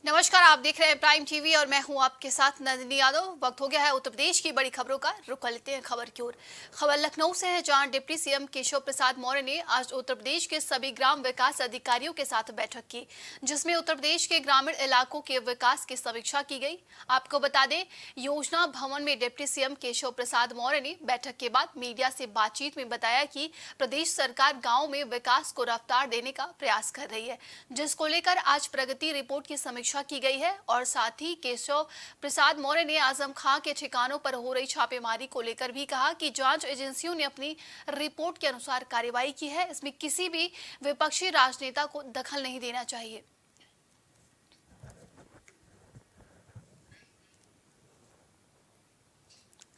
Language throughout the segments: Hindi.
नमस्कार, आप देख रहे हैं प्राइम टीवी और मैं हूं आपके साथ नंदिनी यादव। वक्त हो गया है उत्तर प्रदेश की बड़ी खबरों का। रुख कर लेते हैं खबर की ओर। खबर लखनऊ से है, जहां डिप्टी सीएम केशव प्रसाद मौर्य ने आज उत्तर प्रदेश के सभी ग्राम विकास अधिकारियों के साथ बैठक की, जिसमें उत्तर प्रदेश के ग्रामीण इलाकों के विकास की समीक्षा की गई। आपको बता दें, योजना भवन में डिप्टी सीएम केशव प्रसाद मौर्य ने बैठक के बाद मीडिया से बातचीत में बताया कि प्रदेश सरकार गाँव में विकास को रफ्तार देने का प्रयास कर रही है, जिसको लेकर आज प्रगति रिपोर्ट की समीक्षा की गई है। और साथ ही केशव प्रसाद मौर्य ने आजम खां के ठिकानों पर हो रही छापेमारी को लेकर भी कहा कि जांच एजेंसियों ने अपनी रिपोर्ट के अनुसार कार्रवाई की है, इसमें किसी भी विपक्षी राजनेता को दखल नहीं देना चाहिए।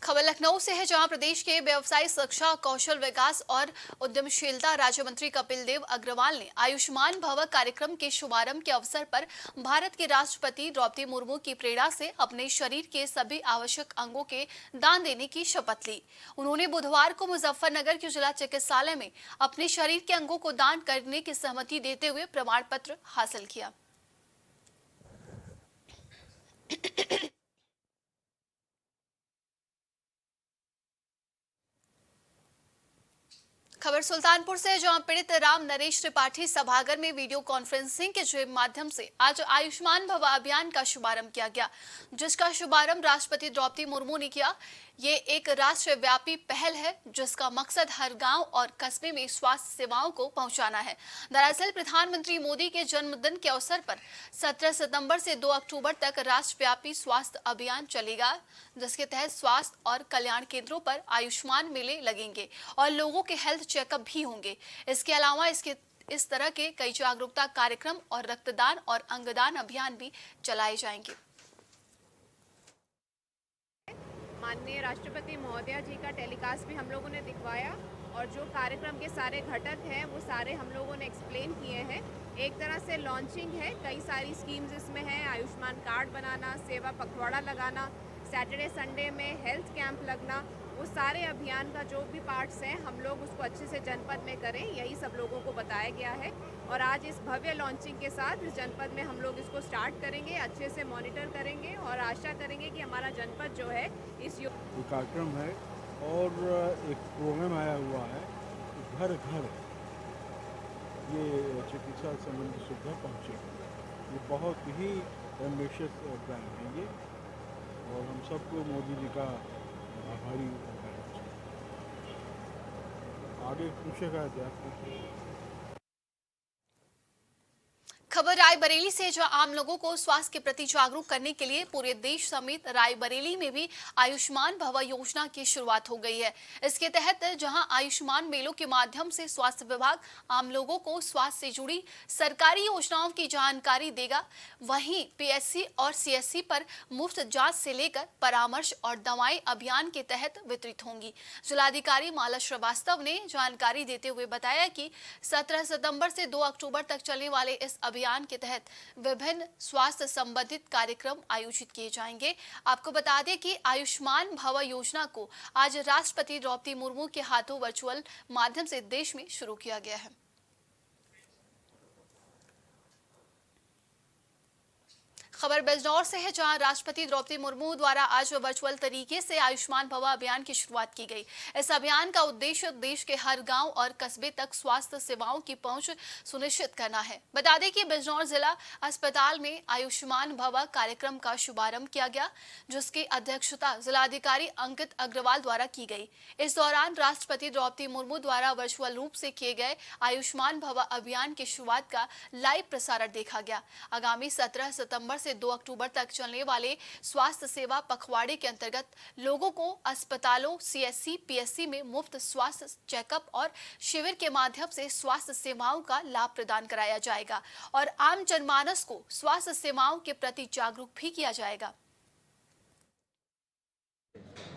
खबर लखनऊ से है, जहां प्रदेश के व्यवसायी शिक्षा, कौशल विकास और उद्यमशीलता राज्य मंत्री कपिल देव अग्रवाल ने आयुष्मान भव कार्यक्रम के शुभारंभ के अवसर पर भारत के राष्ट्रपति द्रौपदी मुर्मू की प्रेरणा से अपने शरीर के सभी आवश्यक अंगों के दान देने की शपथ ली। उन्होंने बुधवार को मुजफ्फरनगर के जिला चिकित्सालय में अपने शरीर के अंगों को दान करने की सहमति देते हुए प्रमाण पत्र हासिल किया। खबर सुल्तानपुर से, जहां पीड़ित राम नरेश त्रिपाठी सभागार में वीडियो कॉन्फ्रेंसिंग के माध्यम से आज आयुष्मान भव अभियान का शुभारंभ किया गया, जिसका शुभारंभ राष्ट्रपति द्रौपदी मुर्मू ने किया। ये एक राष्ट्रव्यापी पहल है, जिसका मकसद हर गांव और कस्बे में स्वास्थ्य सेवाओं को पहुंचाना है। दरअसल प्रधानमंत्री मोदी के जन्मदिन के अवसर पर 17 सितंबर से 2 अक्टूबर तक राष्ट्रव्यापी स्वास्थ्य अभियान चलेगा, जिसके तहत स्वास्थ्य और कल्याण केंद्रों पर आयुष्मान मेले लगेंगे और लोगों के हेल्थ चेकअप भी होंगे। इसके अलावा इस तरह के कई जागरूकता कार्यक्रम और रक्तदान और अंगदान अभियान भी चलाए जाएंगे। माननीय राष्ट्रपति महोदया जी का टेलीकास्ट भी हम लोगों ने दिखवाया और जो कार्यक्रम के सारे घटक हैं वो सारे हम लोगों ने एक्सप्लेन किए हैं। एक तरह से लॉन्चिंग है, कई सारी स्कीम्स इसमें हैं। आयुष्मान कार्ड बनाना, सेवा पखवाड़ा लगाना, सैटरडे संडे में हेल्थ कैंप लगना, वो सारे अभियान का जो भी पार्ट्स हैं हम लोग उसको अच्छे से जनपद में करें, यही सब लोगों को बताया गया है। और आज इस भव्य लॉन्चिंग के साथ इस जनपद में हम लोग इसको स्टार्ट करेंगे, अच्छे से मॉनिटर करेंगे और आशा करेंगे कि हमारा जनपद जो है इस कार्यक्रम है। और एक प्रोग्राम आया हुआ है, घर घर ये चिकित्सा संबंधी सुविधा पहुँचे। ये बहुत ही एम्बिशियस प्लान है ये, और हम सबको मोदी जी का आभारी रहना चाहिए। आगे पूछेगा क्या? खबर रायबरेली से, जहां आम लोगों को स्वास्थ्य के प्रति जागरूक करने के लिए पूरे देश समेत रायबरेली में भी आयुष्मान भव योजना की शुरुआत हो गई है। इसके तहत जहां आयुष्मान मेलों के माध्यम से स्वास्थ्य विभाग आम लोगों को स्वास्थ्य से जुड़ी सरकारी योजनाओं की जानकारी देगा, वहीं पीएचसी और सीएससी पर मुफ्त जांच से लेकर परामर्श और दवाएं अभियान के तहत वितरित होंगी। जिलाधिकारी माला श्रीवास्तव ने जानकारी देते हुए बताया कि 17 सितंबर से 2 अक्टूबर तक चलने वाले इस अभियान के तहत विभिन्न स्वास्थ्य संबंधित कार्यक्रम आयोजित किए जाएंगे। आपको बता दें कि आयुष्मान भव योजना को आज राष्ट्रपति द्रौपदी मुर्मू के हाथों वर्चुअल माध्यम से देश में शुरू किया गया है। खबर बिजनौर से है, जहां राष्ट्रपति द्रौपदी मुर्मू द्वारा आज वर्चुअल तरीके से आयुष्मान भव अभियान की शुरुआत की गई। इस अभियान का उद्देश्य देश के हर गांव और कस्बे तक स्वास्थ्य सेवाओं की पहुंच सुनिश्चित करना है। बता दें कि बिजनौर जिला अस्पताल में आयुष्मान भव कार्यक्रम का शुभारंभ किया गया, जिसकी अध्यक्षता जिलाधिकारी अंकित अग्रवाल द्वारा की गई। इस दौरान राष्ट्रपति द्रौपदी मुर्मू द्वारा वर्चुअल रूप से किए गए आयुष्मान भव अभियान की शुरुआत का लाइव प्रसारण देखा गया। आगामी 17 सितंबर से 2 अक्टूबर तक चलने वाले स्वास्थ्य सेवा पखवाड़े के अंतर्गत लोगों को अस्पतालों, सीएससी, पीएचसी में मुफ्त स्वास्थ्य चेकअप और शिविर के माध्यम से स्वास्थ्य सेवाओं का लाभ प्रदान कराया जाएगा और आम जनमानस को स्वास्थ्य सेवाओं के प्रति जागरूक भी किया जाएगा।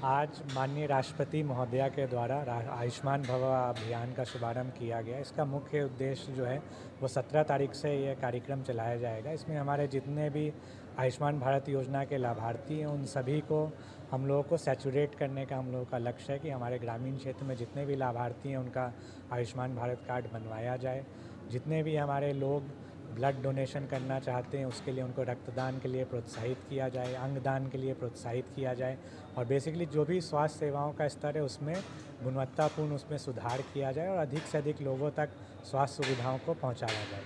आज माननीय राष्ट्रपति महोदया के द्वारा आयुष्मान भव अभियान का शुभारंभ किया गया। इसका मुख्य उद्देश्य जो है वो 17 तारीख से यह कार्यक्रम चलाया जाएगा। इसमें हमारे जितने भी आयुष्मान भारत योजना के लाभार्थी हैं उन सभी को हम लोगों को सैचुरेट करने का हम लोगों का लक्ष्य है कि हमारे ग्रामीण क्षेत्र में जितने भी लाभार्थी हैं उनका आयुष्मान भारत कार्ड बनवाया जाए। जितने भी हमारे लोग ब्लड डोनेशन करना चाहते हैं उसके लिए उनको रक्तदान के लिए प्रोत्साहित किया जाए, अंगदान के लिए प्रोत्साहित किया जाए और बेसिकली जो भी स्वास्थ्य सेवाओं का स्तर है उसमें गुणवत्तापूर्ण उसमें सुधार किया जाए और अधिक से अधिक लोगों तक स्वास्थ्य सुविधाओं को पहुंचाया जाए।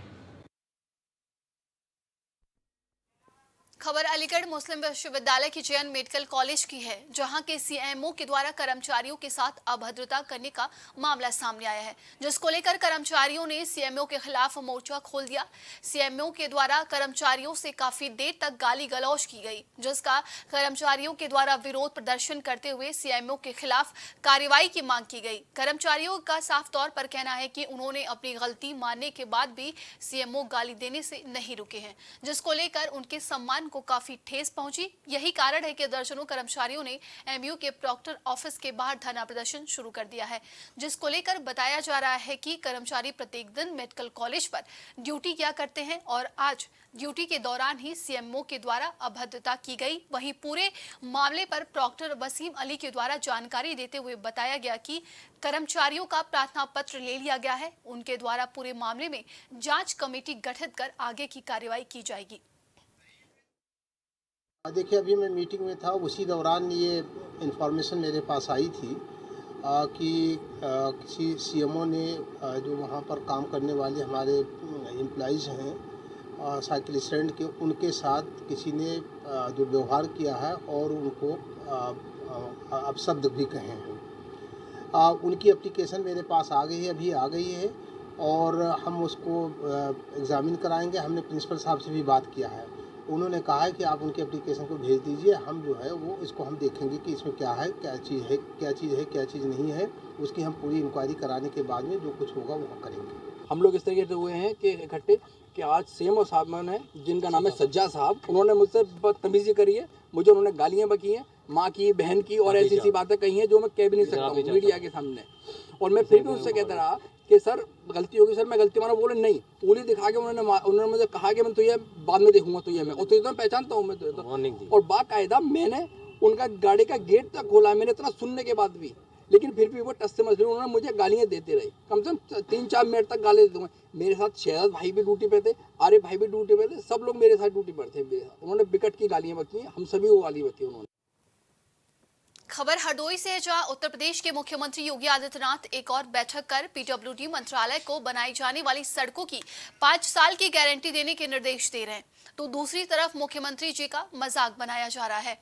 खबर अलीगढ़ मुस्लिम विश्वविद्यालय की जैन मेडिकल कॉलेज की है, जहां के सीएमओ के द्वारा कर्मचारियों के साथ अभद्रता करने का मामला सामने आया है, जिसको लेकर कर्मचारियों ने सीएमओ के खिलाफ मोर्चा खोल दिया। सीएमओ के द्वारा कर्मचारियों से काफी देर तक गाली गलौज की गई, जिसका कर्मचारियों के द्वारा विरोध प्रदर्शन करते हुए सीएमओ के खिलाफ कार्रवाई की मांग की गई। कर्मचारियों का साफ तौर पर कहना है कि उन्होंने अपनी गलती मानने के बाद भी सीएमओ गाली देने से नहीं रुके हैं, जिसको लेकर उनके सम्मान को काफी ठेस पहुंची। यही कारण है कि दर्जनों कर्मचारियों ने एमयू के प्रॉक्टर ऑफिस के बाहर धरना प्रदर्शन शुरू कर दिया है, जिसको लेकर बताया जा रहा है कि कर्मचारी प्रत्येक दिन मेडिकल कॉलेज पर ड्यूटी किया करते हैं और आज ड्यूटी के दौरान ही सीएमओ के द्वारा अभद्रता की गई। वहीं पूरे मामले पर प्रॉक्टर वसीम अली के द्वारा जानकारी देते हुए बताया गया कि कर्मचारियों का प्रार्थना पत्र ले लिया गया है। उनके द्वारा पूरे मामले में जांच कमेटी गठित कर आगे की कार्रवाई की जाएगी। देखिए, अभी मैं मीटिंग में था, उसी दौरान ये इन्फॉर्मेशन मेरे पास आई थी कि किसी सीएमओ ने जो वहाँ पर काम करने वाले हमारे एम्प्लॉइज़ हैं साइकिल स्टैंड के, उनके साथ किसी ने दुर्व्यवहार किया है और उनको अपशब्द भी कहे हैं। उनकी एप्लीकेशन मेरे पास आ गई है, अभी आ गई है और हम उसको एग्ज़ामिन कराएंगे। हमने प्रिंसिपल साहब से भी बात किया है, उन्होंने कहा है कि आप उनकी एप्लीकेशन को भेज दीजिए, हम जो है वो इसको हम देखेंगे कि इसमें क्या है, क्या चीज़ है, क्या चीज़ नहीं है। उसकी हम पूरी इंक्वायरी कराने के बाद में जो कुछ होगा वो हम करेंगे। हम लोग इस तरीके से हुए हैं कि इकट्ठे कि आज सीएमओ साहब ने, जिनका नाम है सज्जा साहब, उन्होंने मुझसे बदतमीजी करी है, मुझे उन्होंने गालियाँ बकी हैं, माँ की, बहन की और ऐसी बातें कही हैं जो मैं कह भी नहीं सकता हूँ मीडिया के सामने। और मैं फिर भी उससे कहता रहा कि सर गलती होगी, सर मैं गलती माना। बोले नहीं, पुलिस दिखा के उन्होंने मुझे कहा कि मैं तो ये बाद में देखूंगा, तो ये मैं और तो मैं पहचानता हूँ मैं तो। और बाकायदा मैंने उनका गाड़ी का गेट तक खोला, मैंने इतना सुनने के बाद भी, लेकिन फिर भी वो टस से मछली उन्होंने मुझे गालियाँ देते रहे। कम से कम 3-4 मिनट तक गाली देते हुए। मेरे साथ शहजाद भाई भी ड्यूटी पे थे, आर्य भाई भी ड्यूटी पे थे, सब लोग मेरे साथ ड्यूटी पर थे। उन्होंने बिकट की गालियाँ बकी, हम सभी को गाली बकी उन्होंने। खबर हरदोई से है, जहां उत्तर प्रदेश के मुख्यमंत्री योगी आदित्यनाथ एक और बैठक कर पीडब्ल्यूडी मंत्रालय को बनाई जाने वाली सड़कों की 5 साल की गारंटी देने के निर्देश दे रहे हैं, तो दूसरी तरफ मुख्यमंत्री जी का मजाक बनाया जा रहा है।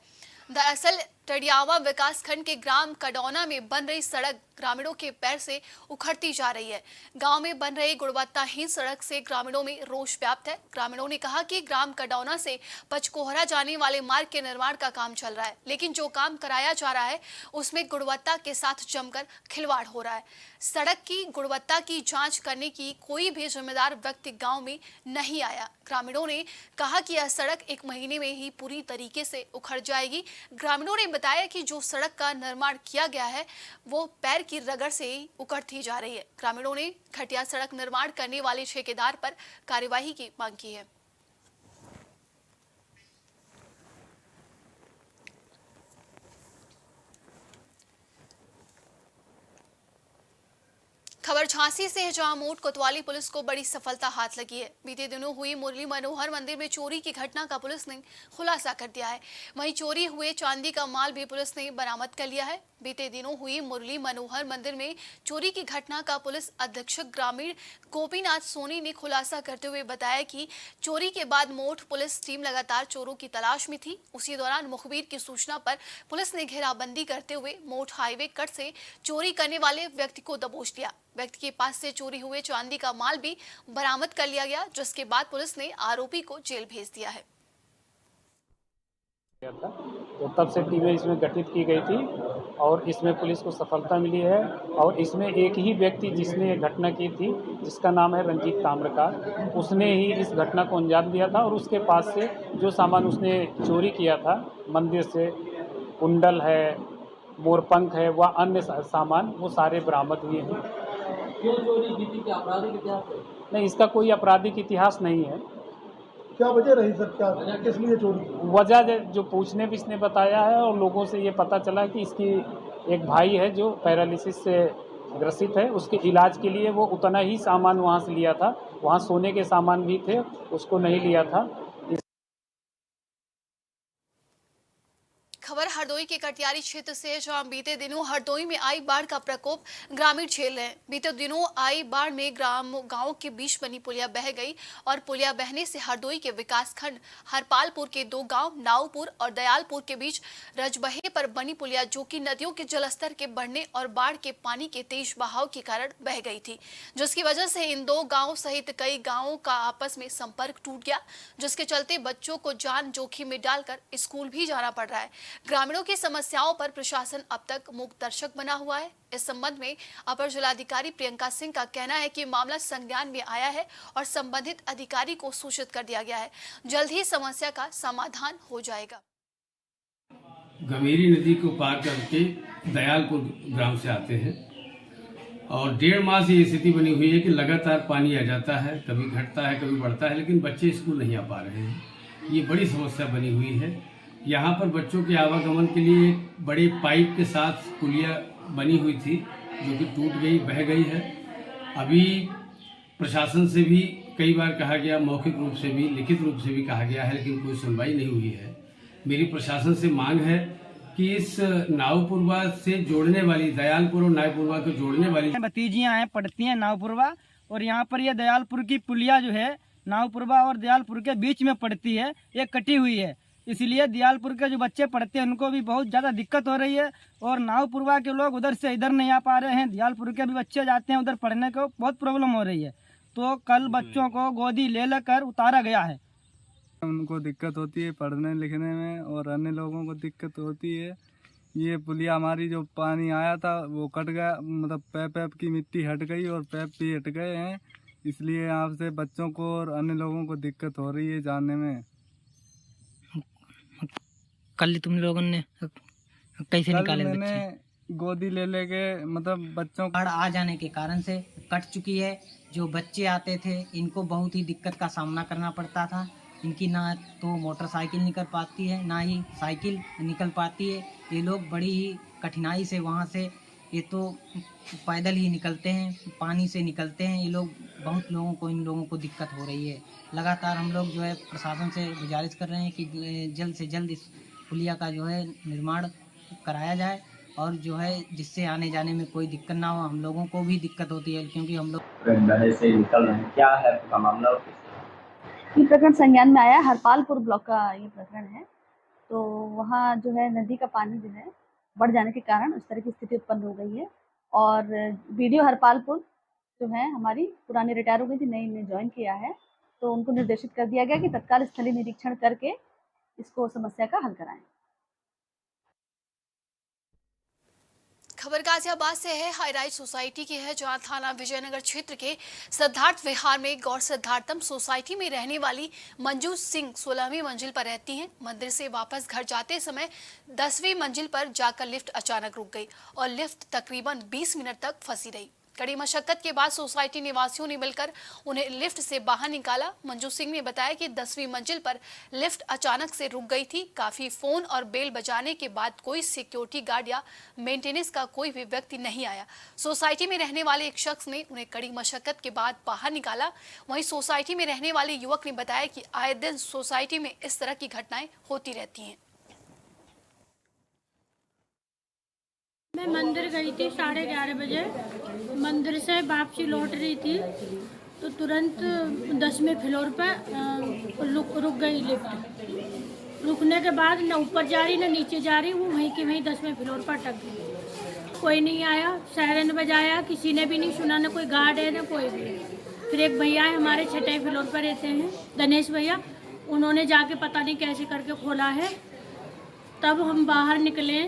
दरअसल टडियावा विकास खंड के ग्राम कडौना में बन रही सड़क ग्रामीणों के पैर से उखड़ती जा रही है। गांव में बन रही गुणवत्ताहीन सड़क से ग्रामीणों में रोष व्याप्त है। ग्रामीणों ने कहा कि ग्राम कडौना से पचकोहरा जाने वाले मार्ग के निर्माण का काम चल रहा है, लेकिन जो काम कराया जा रहा है उसमें गुणवत्ता के साथ जमकर खिलवाड़ हो रहा है। सड़क की गुणवत्ता की जांच करने की कोई भी जिम्मेदार व्यक्ति गांव में नहीं आया। ग्रामीणों ने कहा कि यह सड़क 1 महीने में ही पूरी तरीके से उखड़ जाएगी। ग्रामीणों ने बताया कि जो सड़क का निर्माण किया गया है वो पैर की रगड़ से ही उखड़ती जा रही है। ग्रामीणों ने घटिया सड़क निर्माण करने वाले ठेकेदार पर कार्यवाही की मांग की है। खबर झांसी से है, जहां मोट कोतवाली पुलिस को बड़ी सफलता हाथ लगी है। बीते दिनों हुई मुरली मनोहर मंदिर में चोरी की घटना का पुलिस ने खुलासा कर दिया है। वहीं चोरी हुए चांदी का माल भी पुलिस ने बरामद कर लिया है। बीते दिनों हुई मुरली मनोहर मंदिर में चोरी की घटना का पुलिस अधीक्षक ग्रामीण गोपीनाथ सोनी ने खुलासा करते हुए बताया कि चोरी के बाद मोट पुलिस टीम लगातार चोरों की तलाश में थी। उसी दौरान मुखबिर की सूचना पर पुलिस ने घेराबंदी करते हुए मोट हाईवे कट से चोरी करने वाले व्यक्ति को दबोच लिया। व्यक्ति के पास से चोरी हुए चांदी का माल भी बरामद कर लिया गया, जिसके बाद पुलिस ने आरोपी को जेल भेज दिया है। तो तब से टीमें इसमें गठित की गई थी और इसमें पुलिस को सफलता मिली है। और इसमें एक ही व्यक्ति जिसने ये घटना की थी, जिसका नाम है रंजीत ताम्रकार, उसने ही इस घटना को अंजाम दिया था। और उसके पास से जो सामान उसने चोरी किया था मंदिर से, कुंडल है, मोरपंख है, वह अन्य सामान, वो सारे बरामद हुए हैं। क्यों चोरी की थी? क्या आपराधिक इतिहास है? नहीं, इसका कोई आपराधिक इतिहास नहीं है। क्या वजह रही सर? क्या किस लिए चोरी? वजह जो पूछने भी इसने बताया है और लोगों से ये पता चला कि इसकी एक भाई है जो पैरालिसिस से ग्रसित है, उसके इलाज के लिए वो उतना ही सामान वहाँ से लिया था। वहाँ सोने के सामान भी थे, उसको नहीं लिया था। खबर हरदोई के कटियारी क्षेत्र से, जहां बीते दिनों हरदोई में आई बाढ़ का प्रकोप ग्रामीण झेल रहे हैं। बीते दिनों आई बाढ़ में गांव के बीच बनी पुलिया बह गई और पुलिया बहने से हरदोई के विकासखंड हरपालपुर के 2 गांव नावपुर और दयालपुर के बीच रजबहे पर बनी पुलिया, जो कि नदियों के जलस्तर के बढ़ने और बाढ़ के पानी के तेज बहाव के कारण बह गई थी, जिसकी वजह से इन 2 गाँव सहित कई गाँवों का आपस में संपर्क टूट गया, जिसके चलते बच्चों को जान जोखिम में डालकर स्कूल भी जाना पड़ रहा है। ग्रामीणों की समस्याओं पर प्रशासन अब तक मूक दर्शक बना हुआ है। इस संबंध में अपर जिलाधिकारी प्रियंका सिंह का कहना है कि मामला संज्ञान में आया है और संबंधित अधिकारी को सूचित कर दिया गया है। जल्द ही समस्या का समाधान हो जाएगा। गंभीरी नदी को पार करके दयालपुर ग्राम से आते हैं और 1.5 माह से ये स्थिति बनी हुई है कि लगातार पानी आ जाता है, कभी घटता है कभी बढ़ता है, लेकिन बच्चे स्कूल नहीं आ पा रहे हैं। ये बड़ी समस्या बनी हुई है। यहाँ पर बच्चों के आवागमन के लिए एक बड़े पाइप के साथ पुलिया बनी हुई थी, जो कि टूट गई, बह गई है। अभी प्रशासन से भी कई बार कहा गया, मौखिक रूप से भी, लिखित रूप से भी कहा गया है, लेकिन कोई सुनवाई नहीं हुई है। मेरी प्रशासन से मांग है कि इस नावपुरवा से जोड़ने वाली, दयालपुर और नावपुरवा को जोड़ने वाली भतीजियाँ हैं, पढ़ती हैं नावपुरवा, और यहाँ पर ये दयालपुर की पुलिया जो है नावपुरवा और दयालपुर के बीच में पड़ती है, ये कटी हुई है। इसलिए दयालपुर के जो बच्चे पढ़ते हैं उनको भी बहुत ज़्यादा दिक्कत हो रही है, और नावपुरवा के लोग उधर से इधर नहीं आ पा रहे हैं। दयालपुर के भी बच्चे जाते हैं उधर पढ़ने को, बहुत प्रॉब्लम हो रही है। तो कल बच्चों को गोदी ले लेकर उतारा गया है। उनको दिक्कत होती है पढ़ने लिखने में, और अन्य लोगों को दिक्कत होती है। ये पुलिया हमारी जो पानी आया था वो कट गया, मतलब पैप की मिट्टी हट गई और पैप भी हट गए हैं, इसलिए यहाँ से बच्चों को और अन्य लोगों को दिक्कत हो रही है जाने में। कल तुम लोगों ने कैसे निकाले बच्चे? मैंने गोदी ले लेके, मतलब बच्चों बाढ़ आ जाने के कारण से कट चुकी है। जो बच्चे आते थे इनको बहुत ही दिक्कत का सामना करना पड़ता था। इनकी ना तो मोटरसाइकिल निकल पाती है, ना ही साइकिल निकल पाती है। ये लोग बड़ी ही कठिनाई से वहाँ से, ये तो पैदल ही निकलते हैं, पानी से निकलते हैं। ये लोग, बहुत लोगों को, इन लोगों को दिक्कत हो रही है। लगातार हम लोग जो है प्रशासन से गुजारिश कर रहे हैं कि जल्द से जल्द इस पुलिया का जो है निर्माण कराया जाए, और जो है जिससे आने जाने में कोई दिक्कत ना हो। हम लोगों को भी दिक्कत होती है क्योंकि हम लोग से निकल रहे हैं। क्या है आपका मामला? ये प्रकरण संज्ञान में आया, हरपालपुर ब्लॉक का ये प्रकरण है। तो वहाँ जो है नदी का पानी जो है बढ़ जाने के कारण उस तरह की स्थिति उत्पन्न हो गई है, और बीडीओ हरपालपुर जो है हमारी पुरानी रिटायर हो गई थी, नई ने ज्वाइन किया है, तो उनको निर्देशित कर दिया गया कि तत्काल स्थलीय निरीक्षण करके इसको समस्या का हल कराएं। खबर गाजियाबाद से है। हाईराइज सोसाइटी की है, जहां थाना विजयनगर क्षेत्र के सिद्धार्थ विहार में गौर सिद्धार्थम सोसाइटी में रहने वाली मंजू सिंह 16वीं मंजिल पर रहती हैं। मंदिर से वापस घर जाते समय 10वीं मंजिल पर जाकर लिफ्ट अचानक रुक गई और लिफ्ट तकरीबन 20 मिनट तक फंसी रही। कड़ी मशक्कत के बाद सोसाइटी निवासियों ने मिलकर उन्हें लिफ्ट से बाहर निकाला। मंजू सिंह ने बताया कि 10वीं मंजिल पर लिफ्ट अचानक से रुक गई थी। काफी फोन और बेल बजाने के बाद कोई सिक्योरिटी गार्ड या मेंटेनेंस का कोई भी व्यक्ति नहीं आया। सोसाइटी में रहने वाले एक शख्स ने उन्हें कड़ी मशक्कत के बाद बाहर निकाला। वहीं सोसाइटी में रहने वाले युवक ने बताया कि आए दिन सोसाइटी में इस तरह की घटनाएं होती रहती हैं। मैं मंदिर गई थी 11:30 बजे। मंदिर से वापसी लौट रही थी तो तुरंत 10वें फ्लोर पर रुक गई लिफ्ट। रुकने के बाद न ऊपर जा रही न नीचे जा रही, वो वहीं की वहीं 10वें फ्लोर पर अटक गई। कोई नहीं आया, सायरन बजाया, किसी ने भी नहीं सुना, न कोई गार्ड है न कोई भी। फिर एक भैया है हमारे 6ठे फ्लोर पर रहते हैं, दिनेश भैया, उन्होंने जाके पता नहीं कैसे करके खोला है। तब हम बाहर निकले,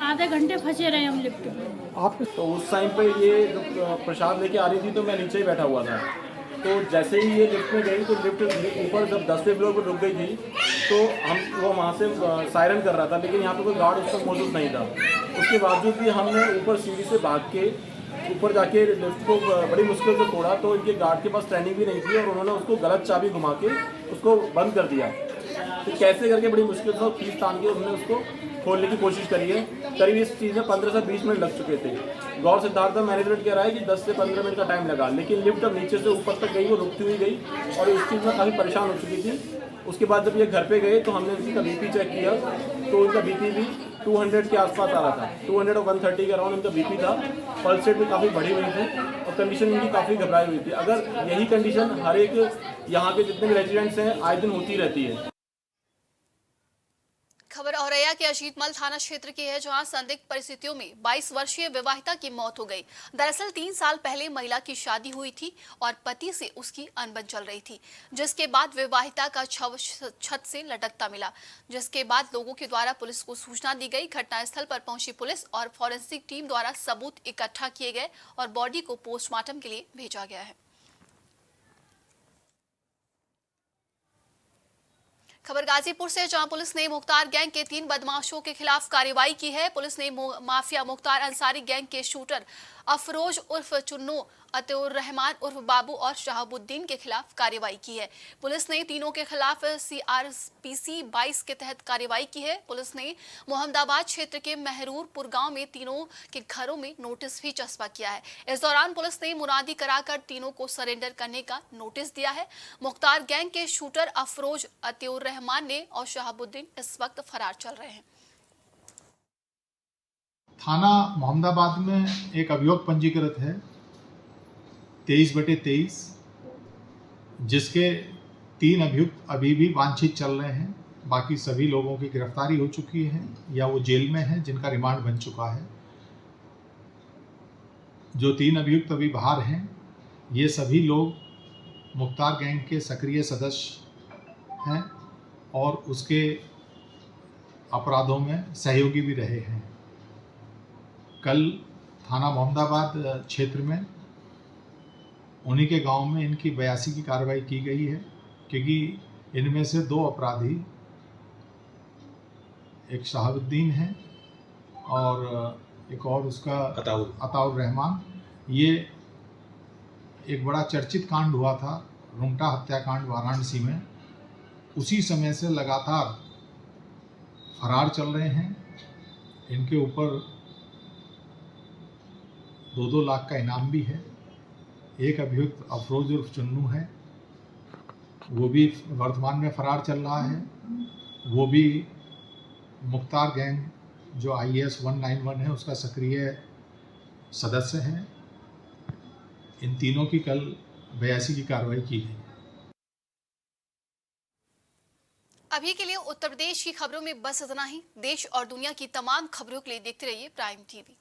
आधे घंटे फंसे रहे हम लिफ्ट में। आप तो उस टाइम पे ये प्रसाद लेके आ रही थी तो मैं नीचे ही बैठा हुआ था। तो जैसे ही ये लिफ्ट में गई तो लिफ्ट ऊपर जब 10वें फ्लोर पर रुक गई थी तो वो वहाँ से सायरन कर रहा था, लेकिन यहाँ पे कोई गार्ड उस पर मौजूद नहीं था। उसके बावजूद भी हमने ऊपर सीढ़ी से भाग के ऊपर जाके लिफ्ट को बड़ी मुश्किल से तोड़ा। तो इनके गार्ड के पास ट्रेनिंग भी नहीं थी और उन्होंने उसको गलत चाबी घुमा के उसको बंद कर दिया। फिर कैसे करके बड़ी मुश्किल से खींच तान के उन्होंने उसको खोलने की कोशिश करी है। करीब इस चीज़ में 15 से 20 मिनट लग चुके थे। गौर सिद्धार्थ मैनेजमेंट कह रहा है कि 10 से 15 मिनट का टाइम लगा, लेकिन लिफ्ट अब नीचे से ऊपर तक गई, वो रुकती हुई गई और इस चीज़ में काफ़ी परेशान हो चुकी थी। उसके बाद जब ये घर पे गए तो हमने उसका बीपी चेक किया तो उनका बीपी भी 200 के आसपास आ रहा था। 200 और 130 के अराउंड उनका बीपी था। पल्स रेट भी काफ़ी बढ़ी हुई थी और कंडीशन उनकी काफ़ी घबराई हुई थी। अगर यही कंडीशन हर एक यहाँ के जितने भी रेजिडेंट्स हैं आए दिन होती रहती है। खबर औरैया के अजीतमल थाना क्षेत्र की है, जहां संदिग्ध परिस्थितियों में 22 वर्षीय विवाहिता की मौत हो गई। दरअसल 3 साल पहले महिला की शादी हुई थी और पति से उसकी अनबन चल रही थी, जिसके बाद विवाहिता का शव छत से लटकता मिला, जिसके बाद लोगों के द्वारा पुलिस को सूचना दी गई। घटनास्थल पर पहुंची पुलिस और फॉरेंसिक टीम द्वारा सबूत इकट्ठा किए गए और बॉडी को पोस्टमार्टम के लिए भेजा गया है। खबर गाजीपुर से, जहां पुलिस ने मुख्तार गैंग के 3 बदमाशों के खिलाफ कार्रवाई की है। पुलिस ने माफिया मुख्तार अंसारी गैंग के शूटर अफरोज उर्फ चुन्नू, अतौर रहमान उर्फ बाबू और शहाबुद्दीन के खिलाफ कार्रवाई की है। पुलिस ने तीनों के खिलाफ CRPC 22 के तहत कार्रवाई की है। पुलिस ने मोहम्मदाबाद क्षेत्र के महरूरपुर गांव में तीनों के घरों में नोटिस भी चस्पा किया है। इस दौरान पुलिस ने मुनादी कराकर तीनों को सरेंडर करने का नोटिस दिया है। मुख्तार गैंग के शूटर अफरोज, अतौर रहमान ने और शहाबुद्दीन इस वक्त फरार चल रहे हैं। थाना मोहम्मदाबाद में एक अभियोग पंजीकृत है 23/23, जिसके 3 अभियुक्त अभी भी वांछित चल रहे हैं। बाकी सभी लोगों की गिरफ्तारी हो चुकी है या वो जेल में है, जिनका रिमांड बन चुका है। जो 3 अभियुक्त अभी बाहर हैं, ये सभी लोग मुख्तार गैंग के सक्रिय सदस्य हैं और उसके अपराधों में सहयोगी भी रहे हैं। कल थाना मोहम्मदाबाद क्षेत्र में उन्हीं के गांव में इनकी 82 की कार्रवाई की गई है, क्योंकि इनमें से 2 अपराधी, एक शहाबुद्दीन है और एक और उसका अताउर रहमान, ये एक बड़ा चर्चित कांड हुआ था, रुंगटा हत्याकांड वाराणसी में। उसी समय से लगातार फरार चल रहे हैं। इनके ऊपर 2-2 लाख का इनाम भी है। एक अभियुक्त अफरोज उर्फ चुन्नू है, वो भी वर्तमान में फरार चल रहा है। वो भी मुख्तार गैंग जो IAS 191 है उसका सक्रिय सदस्य है। इन तीनों की कल 82 की कार्रवाई की गई। अभी के लिए उत्तर प्रदेश की खबरों में बस इतना ही। देश और दुनिया की तमाम खबरों के लिए देखते रहिए प्राइम TV।